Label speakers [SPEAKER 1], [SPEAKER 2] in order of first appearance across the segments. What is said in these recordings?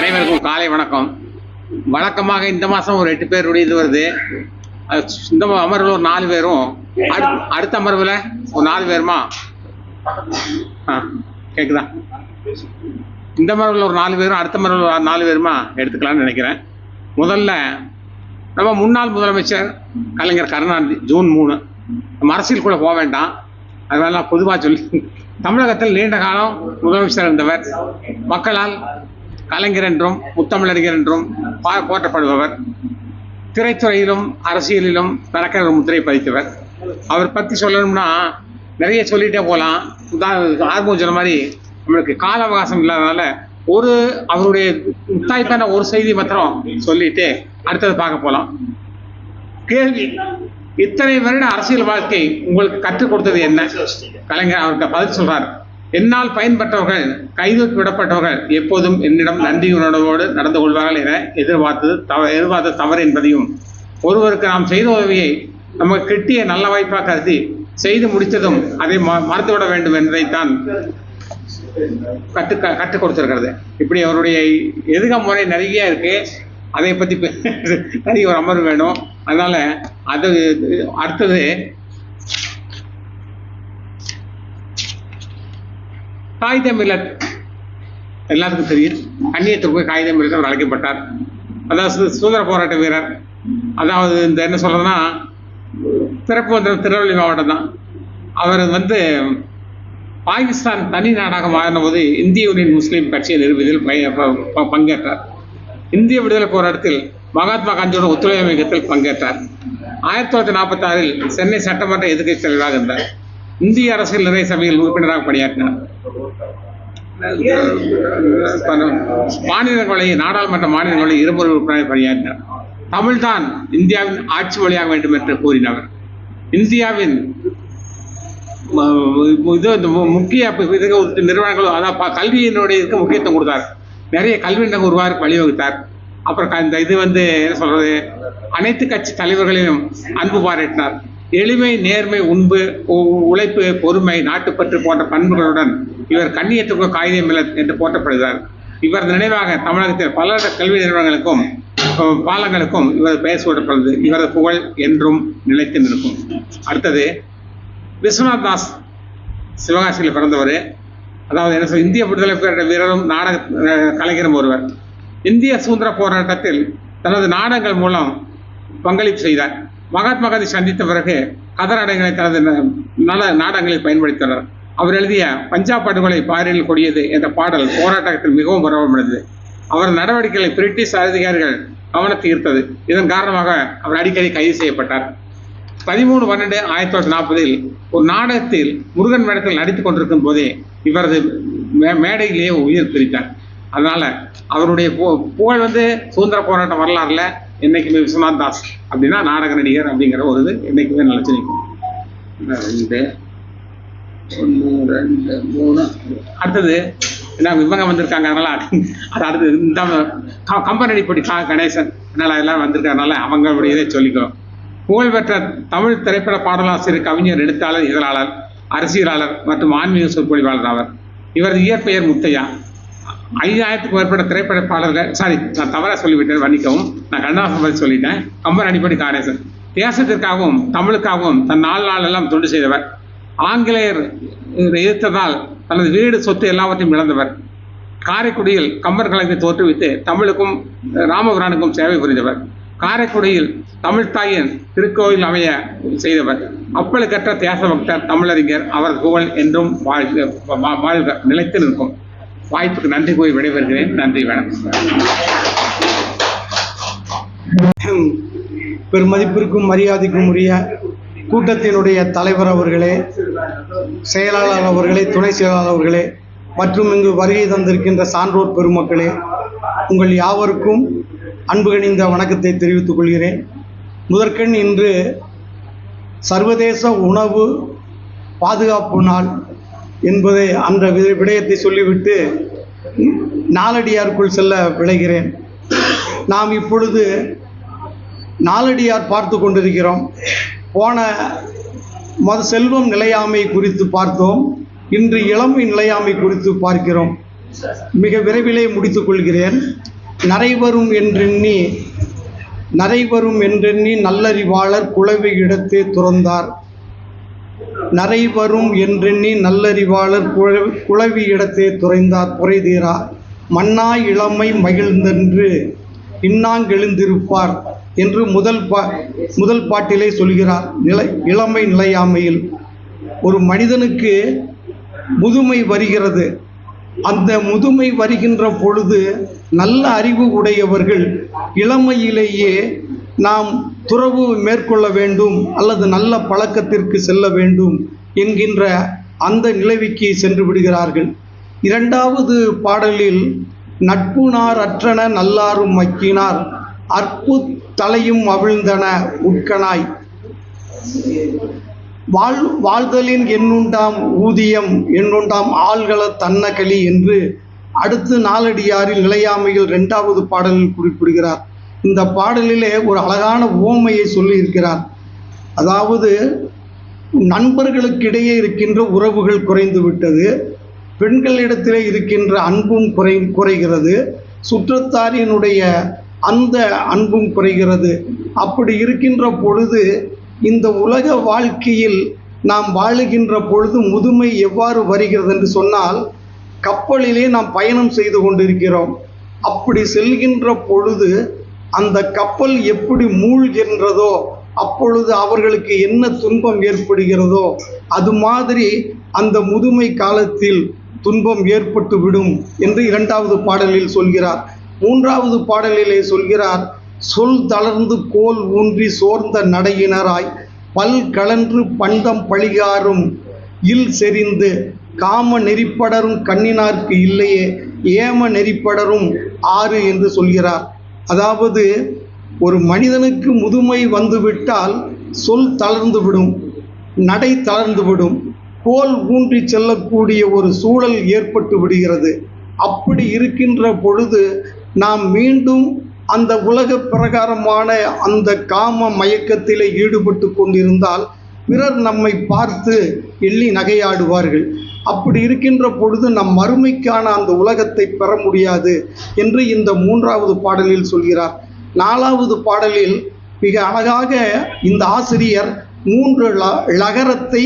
[SPEAKER 1] அனைவருக்கும் காலை வணக்கம். வழக்கமாக இந்த மாதம் ஒரு 8 பேருடைய இது வருது. இந்த அமர்வில் ஒரு 4 பேரும், அடுத்த அமர்வில் ஒரு 4 பேருமா கேட்குதா? இந்த அமர்வில் ஒரு 4 பேரும், அடுத்த அமர்வில் ஒரு 4 பேருமா எடுத்துக்கலாம்னு நினைக்கிறேன். முதல்ல நம்ம முன்னாள் முதலமைச்சர் கலைஞர் கருணாநிதி ஜூன் 3 நம்ம அரசியலுக்குள்ளே போக வேண்டாம், அதனால பொதுவாக சொல்லி, தமிழகத்தில் நீண்ட காலம் முதலமைச்சர் இருந்தவர், மக்களால் கலைஞர் என்றும் முத்தமிழறிஞர் என்றும் போற்றப்படுபவர், திரைத்துறையிலும் அரசியலிலும் தனக்கென ஒரு முத்திரை பதித்தவர். அவர் பற்றி சொல்லணும்னா நிறைய சொல்லிட்டே போகலாம். ஆர்வம் சொன்ன மாதிரி நம்மளுக்கு கால அவகாசம் இல்லாதனால அவருடைய முத்தாய்ப்பான ஒரு செய்தி மாத்திரம் சொல்லிட்டு அடுத்தது பார்க்க போகலாம். கேள்வி: இத்தனை வருட அரசியல் வாழ்க்கை உங்களுக்கு கற்றுக் கொடுத்தது என்ன? கலைஞர் அவருக்கு பதில் சொல்றார்: என்னால் பயன்பட்டவர்கள், கைதூக்கி விடப்பட்டவர்கள் எப்போதும் என்னிடம் நன்றி உணர்வோடு நடந்து கொள்வார்கள் என எதிர்பார்த்தது தவறு என்பதையும், ஒருவருக்கு நாம் செய்த உதவியை நமக்கு கிட்டிய நல்ல வாய்ப்பாக கருதி செய்து முடித்ததும் அதை மறந்துவிட வேண்டும் என்பதைத்தான் கற்றுக் கொடுத்திருக்கிறது. இப்படி அவருடைய எதிர்கால முறை நிறைய இருக்கு. அதை பற்றி நிறைய ஒரு அமர்வு வேணும். அதனால அது அடுத்தது காகித மில்லத். எல்லாத்துக்கும் தெரியும், கண்ணியத்திற்கு காகித மில்லத் அவர் அழைக்கப்பட்டார். அதாவது சுதந்திர போராட்ட வீரர். அதாவது இந்த என்ன சொல்றதுன்னா, பிறப்பு வந்த திருநெல்வேலி மாவட்டம் தான். அவர் பாகிஸ்தான் தனி நாடாக மாறின போது இந்திய யூனியன் முஸ்லீம் கட்சியை நிறுவுவதில் பங்கேற்றார். இந்திய விடுதலை போராட்டத்தில் மகாத்மா காந்தியோட ஒத்துழைப்பு இயக்கத்தில் பங்கேற்றார். 1946 சென்னை சட்டமன்ற எதிர்க்கட்சி தலைவராக இருந்தார். இந்திய அரசியல் நிறைய சபையில் உறுப்பினராக பணியாற்றினார். நாடாளுமன்ற மாநிலங்களை இருமுறை உறுப்பினராக பணியாற்றினார். தமிழ்தான் இந்தியாவின் ஆட்சி மொழியாக வேண்டும் என்று கூறினவர். இந்தியாவின் முக்கிய நிறுவனங்களும், அதாவது கல்வியினுடைய இதுக்கு முக்கியத்துவம் கொடுத்தார். நிறைய கல்வி நிலையம் உருவாக்க வழிவகுத்தார். அப்புறம் இந்த இது என்ன சொல்றது, அனைத்து கட்சி தலைவர்களையும் அன்பு பாராட்டினார். எளிமை, நேர்மை, உழைப்பு, பொறுமை, நாட்டுப்பற்று போன்ற பண்புகளுடன் இவர் கண்ணியத்திற்கு காகித மில்லத் என்று போற்றப்படுகிறார். இவர் நினைவாக தமிழகத்தில் பல கல்வி நிறுவனங்களுக்கும் பாலங்களுக்கும் இவர் பெயர் சூட்டப்படுகிறது. இவரது புகழ் என்றும் நிலைத்து நிற்கும். அடுத்தது விஸ்வநாத் தாஸ், சிவகாசியில் பிறந்தவர். அதாவது என்ன சொல்ல, இந்திய விடுதலை போராட்ட வீரரும் நாடக கலைஞரும் ஒருவர். இந்திய சுதந்திர போராட்டத்தில் தனது நாடகங்கள் மூலம் பங்களிப்பு செய்தார். மகாத்மா காந்தி சந்தித்த பிறகு கதராடைகளை தனது நாடகங்களில் பயன்படுத்தினார். அவர் எழுதிய பஞ்சாப் படுகொலை பாரில் கொடியது என்ற பாடல் போராட்டத்தில் மிகவும் பிரபலமடைந்தது. அவர் நடவடிக்கைகளை பிரிட்டிஷ் அதிகாரிகள் கவனத்தை ஈர்த்தது. இதன் காரணமாக அவர் அடிக்கடி கைது செய்யப்பட்டார். 13/12/1940 ஒரு நாடகத்தில் முருகன் வேடத்தில் நடித்துக் கொண்டிருக்கும் போதே இவரது மேடையிலேயே உயிர் பிரித்தார். அதனால அவருடைய புகழ் சுதந்திர போராட்ட வரலாறுல என்னைக்குமே விஸ்வநாத் தாஸ் அப்படின்னா நாடக நடிகர் அப்படிங்கிற ஒரு இது என்னைக்குமே நிலைச்சு நிற்கும். 2 1 2 3 அடுத்தது இவங்க வந்திருக்காங்க. அதனால அது அடுத்தது இந்த கம்பனடிப்படி கணேசன், அதனால எல்லாம் வந்திருக்கிறதுனால அவங்களுடைய இதை சொல்லிக்கிறோம். புகழ்பெற்ற தமிழ் திரைப்பட பாடலாசிரியர், கவிஞர், எழுத்தாளர், இதழாளர், அரசியலாளர் மற்றும் ஆன்மீக சொற்பொழிவாளர் ஆவர். இவரது இயற்பெயர் முத்தையா. 5000க்கும் மேற்பட்ட திரைப்பட பாடல்கள், நான் தவறாக சொல்லிவிட்டேன், மன்னிக்கவும், நான் கண்ணதாசன் பற்றி சொல்லிட்டேன். கம்பன் அடிப்படை கணேசன் தேசத்திற்காகவும் தமிழுக்காகவும் தன் நாளெல்லாம் தொண்டு செய்தவர். ஆங்கிலேயர் எதிர்த்ததால் தனது வீடு, சொத்து எல்லாவற்றையும் இழந்தவர். காரைக்குடியில் கம்பர் கலைஞரை தோற்றுவித்து தமிழுக்கும் ராமபுரானுக்கும் சேவை புரிந்தவர். காரைக்குடியில் தமிழ்த்தாயின் திருக்கோயில் அமைய செய்தவர். அப்பழுக்கற்ற தேசபக்தர், தமிழறிஞர். அவர் புகழ் என்றும் வாழ்க, நிலைத்து நிற்கும். வாய்ப்புக்கு நன்றி கூறி விடைபெறுகிறேன். நன்றி, வணக்கம்.
[SPEAKER 2] பெருமதிப்பிற்கும் மரியாதைக்கும் உரிய கூட்டத்தினுடைய தலைவர் அவர்களே, செயலாளர் அவர்களே, துணை செயலாளர் அவர்களே மற்றும் இங்கு வருகை தந்திருக்கின்ற சான்றோர் பெருமக்களே, உங்கள் யாவருக்கும் அன்பு கனிந்த வணக்கத்தை தெரிவித்துக் கொள்கிறேன். முதற்கண் இன்று சர்வதேச உணவு பாதுகாப்பு நாள் என்பதை அந்த விடயத்தை சொல்லிவிட்டு நாலடியாருக்குள் செல்ல விளைகிறேன். நாம் இப்பொழுது நாலடியார் பார்த்து கொண்டிருக்கிறோம். போன செல்வம் நிலையாமை குறித்து பார்த்தோம். இன்று இளமை நிலையாமை குறித்து பார்க்கிறோம். மிக விரைவிலே முடித்துக் கொள்கிறேன். நரைவரும் என்றெண்ணி நல்லறிவாளர் குளவி இடத்தே துறந்தார். நரைவரும் என்றெண்ணி நல்லறிவாளர் குளவி இடத்தே துறைந்தார் புரைதீரா. மண்ணாய் இளமை மகிழ்ந்தென்று இன்னாங்கெழுந்திருப்பார் என்று முதல் பாட்டிலே சொல்கிறார். இளமை நிலையாமையில் ஒரு மனிதனுக்கு முதுமை வருகிறது. அந்த முதுமை வருகின்ற பொழுது நல்ல அறிவு உடையவர்கள் இளமையிலேயே நாம் துறவு மேற்கொள்ள வேண்டும் அல்லது நல்ல பழக்கத்திற்கு செல்ல வேண்டும் என்கின்ற அந்த நிலைக்கு சென்று விடுகிறார்கள். இரண்டாவது பாடலில் நட்புனார் அற்றன நல்லாரும் மக்கினார் அற்பு தலையும் அவிழ்ந்தன உட்கனாய் வாழ்தலின் என்னுண்டாம் ஊதியம் என்னுண்டாம் ஆள்கள தன்னகளி என்று அடுத்து நாலடியாரில் நிலையாமையில் 2வது பாடலில் குறிப்பிடுகிறார். இந்த பாடலிலே ஒரு அழகான உவமையை சொல்லியிருக்கிறார். அதாவது நண்பர்களுக்கிடையே இருக்கின்ற உறவுகள் குறைந்து விட்டது, பெண்களிடத்திலே இருக்கின்ற அன்பும் குறைகிறது, சுற்றத்தாரினுடைய அந்த அன்பும் குறைகிறது. அப்படி இருக்கின்ற பொழுது இந்த உலக வாழ்க்கையில் நாம் வாழுகின்ற பொழுது முதுமை எவ்வாறு வருகிறது என்று சொன்னால், கப்பலிலே நாம் பயணம் செய்து கொண்டிருக்கிறோம். அப்படி செல்கின்ற பொழுது அந்த கப்பல் எப்படி மூழ்கின்றதோ அப்பொழுது அவர்களுக்கு என்ன துன்பம் ஏற்படுகிறதோ அது மாதிரி அந்த முதுமை காலத்தில் துன்பம் ஏற்பட்டு விடும் என்று 2வது பாடலில் சொல்கிறார். 3வது பாடலிலே சொல்கிறார், சொல் தளர்ந்து கோல் ஊன்றி சோர்ந்த நடையினராய் பல் கலன்று பண்டம் பழிகாரும் இல் செறிந்து காம நெறிப்படரும் கண்ணினார்க்கு இல்லையே ஏம நெறிப்படரும் ஆறு என்று சொல்கிறார். அதாவது ஒரு மனிதனுக்கு முதுமை வந்துவிட்டால் சொல் தளர்ந்துவிடும், நடை தளர்ந்துவிடும், கோல் ஊன்றி செல்லக்கூடிய ஒரு சூழல் ஏற்பட்டு விடுகிறது. அப்படி இருக்கின்ற பொழுது நாம் மீண்டும் அந்த உலக பிரகாரமான அந்த காம மயக்கத்திலே ஈடுபட்டு கொண்டிருந்தால் பிறர் நம்மை பார்த்து எள்ளி நகையாடுவார்கள். அப்படி இருக்கின்ற பொழுது நம் மறுமைக்கான அந்த உலகத்தை பெற முடியாது என்று இந்த 3வது பாடலில் சொல்கிறார். 4வது பாடலில் மிக அழகாக இந்த ஆசிரியர் 3 லகரத்தை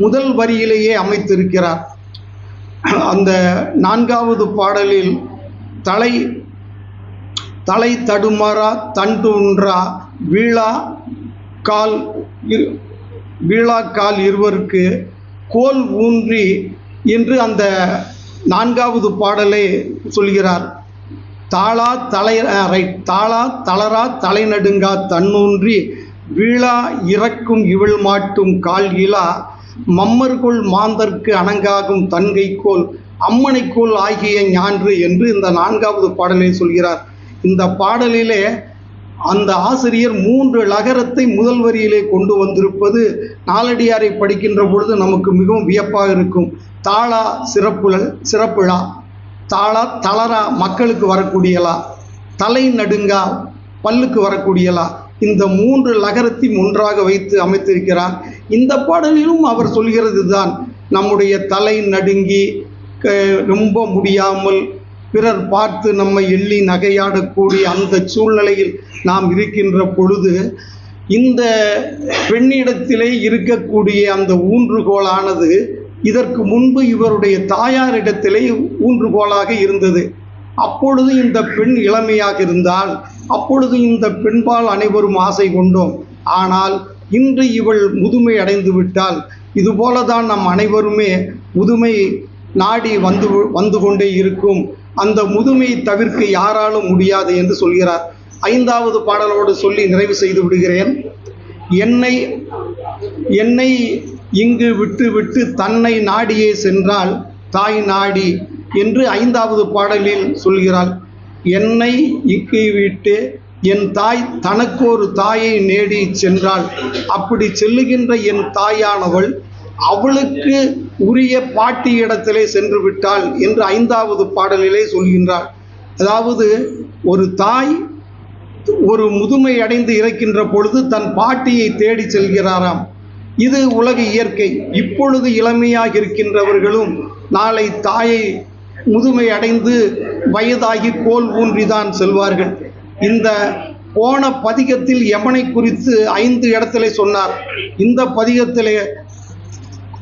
[SPEAKER 2] முதல் வரியிலேயே அமைத்திருக்கிறார். அந்த 4வது பாடலில் தலை தடுமாறா தண்டுன்றா வீழா கால் இருவருக்கு கோல் ஊன்றி என்று அந்த 4வது பாடலை சொல்கிறார். தாளா தளரா தலை நடுங்கா தன்னூன்றி வீழா இறக்கும் இவள் மாட்டும் கால் இலா மம்மர்கொள் மாந்தர்க்கு அணங்காகும் தன்கைக்கோல் அம்மனைக்கோல் ஆகிய ஞான்று என்று இந்த 4வது பாடலை சொல்கிறார். இந்த பாடலிலே அந்த ஆசிரியர் 3 லகரத்தை முதல் வரியிலே கொண்டு வந்திருப்பது நாலடியாரை படிக்கின்ற பொழுது நமக்கு மிகவும் வியப்பாக இருக்கும். தாளா சிறப்புழா, தாளா தளரா மக்களுக்கு வரக்கூடியலா, தலை நடுங்கா பல்லுக்கு வரக்கூடியலா, இந்த 3 லகரத்தையும் ஒன்றாக வைத்து அமைத்திருக்கிறார். இந்த பாடலிலும் அவர் சொல்கிறது தான், நம்முடைய தலை நடுங்கி ரொம்ப முடியாமல் பிறர் பார்த்து நம்மை எள்ளி நகையாடக்கூடிய அந்த சூழ்நிலையில் நாம் இருக்கின்ற பொழுது இந்த பெண்ணிடத்திலே இருக்கக்கூடிய அந்த ஊன்றுகோலானது இதற்கு முன்பு இவருடைய தாயாரிடத்திலே ஊன்றுகோலாக இருந்தது. அப்பொழுது இந்த பெண் இளமையாக இருந்தால் அப்பொழுது இந்த பெண்பால் அனைவரும் ஆசை கொண்டோம். ஆனால் இன்று இவள் முதுமை அடைந்து விட்டால் இதுபோலதான் நம் அனைவருமே முதுமை நாடி வந்து கொண்டே இருக்கும். அந்த முதுமையை தவிர்க்க யாராலும் முடியாது என்று சொல்கிறார். 5வது பாடலோடு சொல்லி நிறைவு செய்து விடுகிறேன். என்னை இங்கு விட்டு தன்னை நாடியே சென்றால் தாய் நாடி என்று 5வது பாடலில் சொல்கிறாள். என்னை இங்கு விட்டு என் தாய் தனக்கொரு தாயை நேடி சென்றாள். அப்படி செல்லுகின்ற என் தாயானவள் அவளுக்கு உரிய பாட்டி இடத்திலே சென்று விட்டாள் என்று 5வது பாடலிலே சொல்கின்றாள். அதாவது ஒரு தாய் ஒரு முதுமை அடைந்து இறக்கின்ற பொழுது தன் பாட்டியை தேடி செல்கிறாராம். இது உலக இயற்கை. இப்பொழுது இளமையாக இருக்கின்றவர்களும் நாளை தாயை முதுமை அடைந்து வயதாகி கோல் ஊன்றிதான் செல்வார்கள். இந்த போன பதிகத்தில் யமனை குறித்து 5 இடத்திலே சொன்னார். இந்த பதிகத்திலே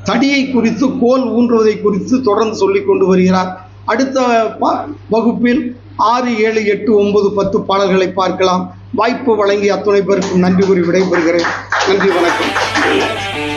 [SPEAKER 2] தடியை குறித்து, கோல் ஊன்றுவதை குறித்து தொடர்ந்து சொல்லிக் கொண்டு வருகிறார். அடுத்த வகுப்பில் 6, 7, 8, 9, 10 பாடல்களை பார்க்கலாம். வாய்ப்பு வழங்கி அத்துணை பேருக்கும் நன்றி கூறி விடைபெறுகிறேன். நன்றி, வணக்கம்.